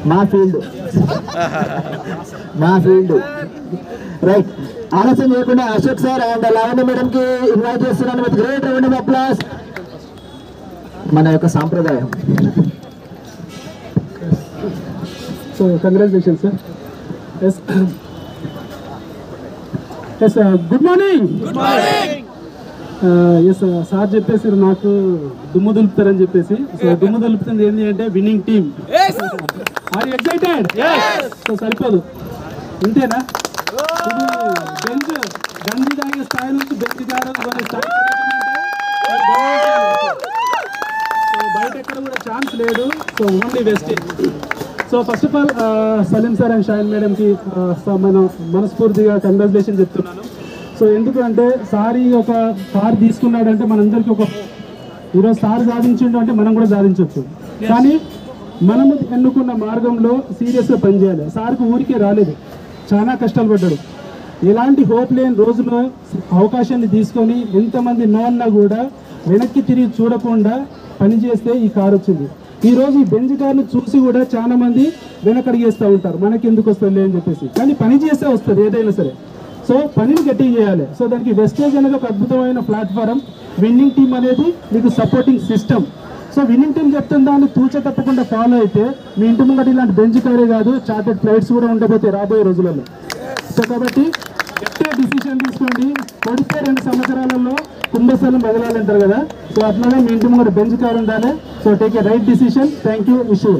మా field right. ఆలస్యం చేయకుండా Ashok sir and Lavanya madam కి ఇన్వైట్ చేస్తున్నాను with great round of applause. మన యొక్క సాంప్రదాయం. So congratulation sir. Yes good morning. Yes sir చెప్పేసి నాకు దుమ్ము దులుపుతారని చెప్పేసి. సో దుమ్ము దులుపుతుంది ఏంటి అంటే winning team. Are you excited? So సరిపోదు ఇంతేనా? బెంచ్ గంజి తాగే స్థాయి నుంచి బెంచ్ గారు స్థాయి బయట ఎక్కడ కూడా ఛాన్స్ లేదు. So only wastage. So first of all Salim sir and Shaheen మేడంకి మనం మనస్ఫూర్తిగా కంగ్రాచులేషన్ చెప్తున్నాను. సో ఎందుకంటే సార్ ఒక కార్ తీసుకున్నాడంటే మనందరికీ ఒక ఈరోజు సార్ సాధించిండు అంటే మనం కూడా సాధించవచ్చు. కానీ మనము ఎన్నుకున్న మార్గంలో సీరియస్గా పనిచేయాలి. సార్కి ఊరికే రాలేదు, చాలా కష్టాలు పడ్డాడు. ఎలాంటి హోప్ లేని రోజులో అవకాశాన్ని తీసుకొని ఎంతమంది నో అన్నా కూడా వెనక్కి తిరిగి చూడకుండా పనిచేస్తే ఈ కారు వచ్చింది. ఈరోజు ఈ బెంజ్ కార్ను చూసి కూడా చాలా మంది వెనకడిగేస్తూ ఉంటారు, మనకి ఎందుకు వస్తుంది అని చెప్పేసి. కానీ పని చేస్తే వస్తుంది ఏదైనా సరే. సో పనిని గట్టిగా చేయాలి. సో దానికి వెస్టేజ్ అనేది ఒక అద్భుతమైన ప్లాట్ఫారం. విన్నింగ్ టీమ్ అనేది మీకు supporting system. So winning team చెప్తున్న దాన్ని తూచ తప్పకుండా ఫాలో అయితే మీ ఇంటి ముంగట ఇలాంటి బెంచ్ కారే కాదు, చార్టెడ్ ఫ్లైట్స్ కూడా ఉండబోతాయి రాబోయే రోజులలో. సో కాబట్టి గట్టిగా డిసిషన్ తీసుకోండి. కొడితే 2 సంవత్సరాలలో కుంభస్థలం బదలాలంటారు కదా. సో అట్లానే మీ ఇంటి ముంగట బెంచ్ కార్ ఉండాలి. So take a right decision. Thank you. Wish you.